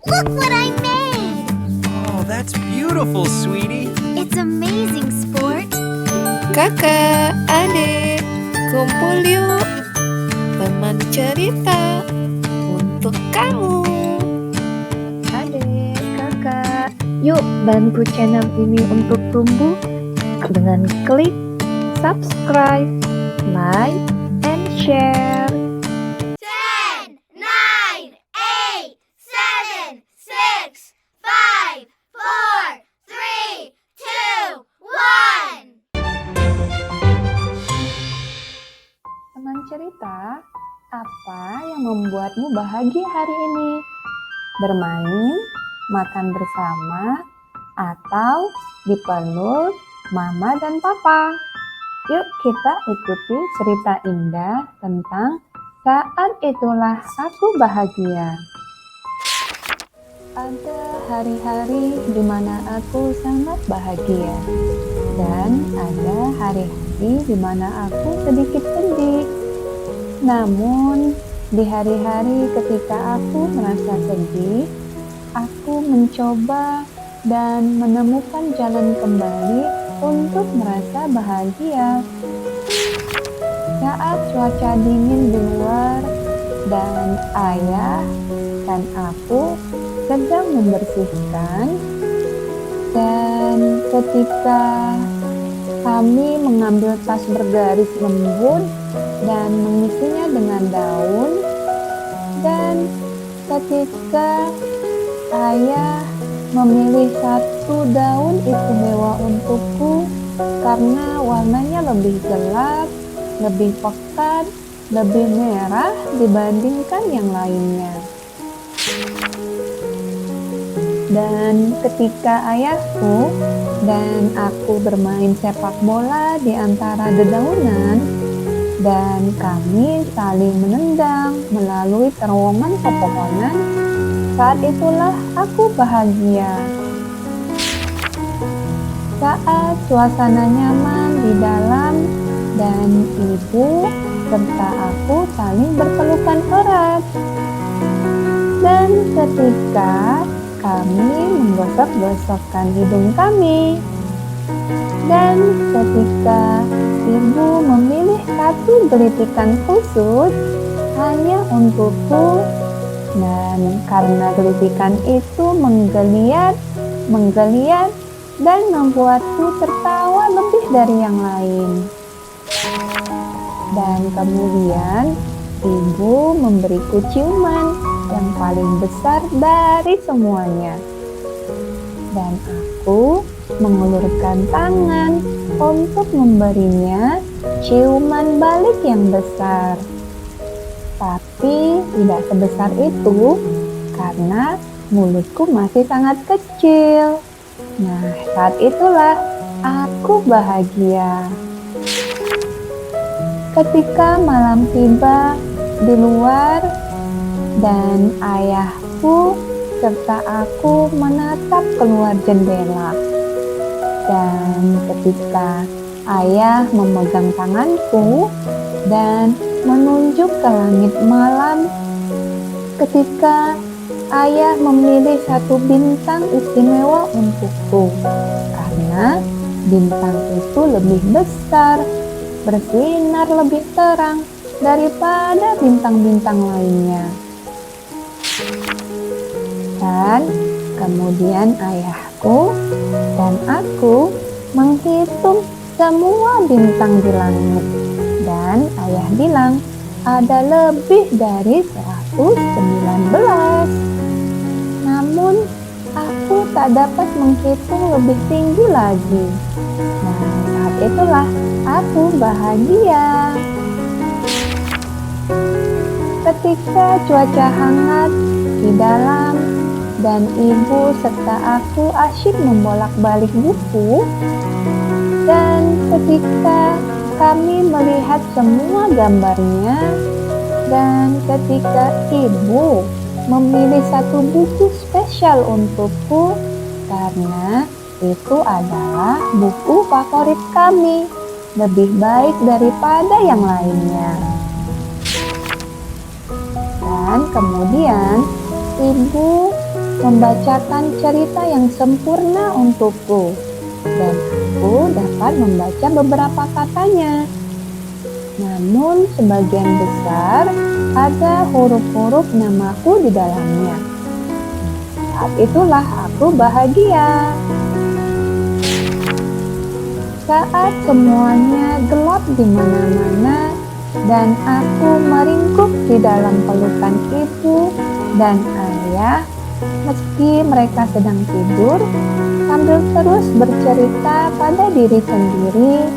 Look what I made! Oh, that's beautiful, sweetie. It's amazing, Sport. Kakak, adik, kumpul yuk. Teman cerita untuk kamu. Adik, kakak, yuk bantu channel ini untuk tumbuh dengan klik subscribe, like, and share. 10, 9, 8, 7, 6, 5, 4, 3, 2, 1. Teman cerita, apa yang membuatmu bahagia hari ini? Bermain, makan bersama, atau dipeluk mama dan papa? Yuk kita ikuti cerita indah tentang Saat Itulah Aku Bahagia. Ada hari-hari di mana aku sangat bahagia, dan ada hari-hari di mana aku sedikit sedih. Namun, di hari-hari ketika aku merasa sedih, aku mencoba dan menemukan jalan kembali untuk merasa bahagia. Saat cuaca dingin di luar dan ayah dan aku sedang membersihkan, dan ketika kami mengambil tas bergaris lembut dan mengisinya dengan daun, dan ketika ayah memilih satu daun istimewa untukku karena warnanya lebih gelap, lebih pekat, lebih merah dibandingkan yang lainnya. Dan ketika ayahku dan aku bermain sepak bola di antara dedaunan, dan kami saling menendang melalui terowongan pepohonan, saat itulah aku bahagia. Saat suasana nyaman di dalam dan ibu serta aku saling berpelukan erat. Dan ketika kami menggosok-gosokkan hidung kami. Dan ketika ibu memilih satu gelitikan khusus hanya untukku, dan karena gelitikan itu menggeliat dan membuatku tertawa lebih dari yang lain. Dan kemudian ibu memberiku ciuman yang paling besar dari semuanya. Dan aku mengulurkan tangan untuk memberinya ciuman balik yang besar. Tapi tidak sebesar itu karena mulutku masih sangat kecil. Nah, saat itulah aku bahagia. Ketika malam tiba di luar dan ayahku serta aku menatap keluar jendela. Dan ketika ayah memegang tanganku dan menunjuk ke langit malam, ketika ayah memilih satu bintang istimewa untukku, karena bintang itu lebih besar, bersinar lebih terang daripada bintang-bintang lainnya. Dan kemudian ayahku dan aku menghitung semua bintang di langit. Dan ayah bilang ada lebih dari 119. Namun aku tak dapat menghitung lebih tinggi lagi. Nah, saat itulah aku bahagia. Ketika cuaca hangat di dalam dan ibu serta aku asyik membolak-balik buku, dan ketika kami melihat semua gambarnya, dan ketika ibu memilih satu buku spesial untukku karena itu adalah buku favorit kami, lebih baik daripada yang lainnya. Dan kemudian ibu membacakan cerita yang sempurna untukku, dan aku dapat membaca beberapa katanya. Namun sebagian besar ada huruf-huruf namaku di dalamnya. Saat itulah aku bahagia. Saat semuanya gelap di mana-mana dan aku meringkuk di dalam pelukan ibu dan ayah, meski mereka sedang tidur, sambil terus bercerita pada diri sendiri,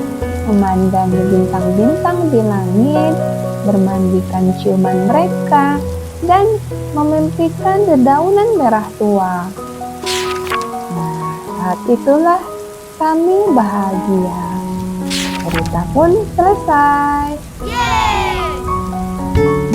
memandangi bintang-bintang di langit, bermandikan ciuman mereka, dan memimpikan dedaunan merah tua. Nah, saat itulah kami bahagia. Cerita pun selesai. Yeay!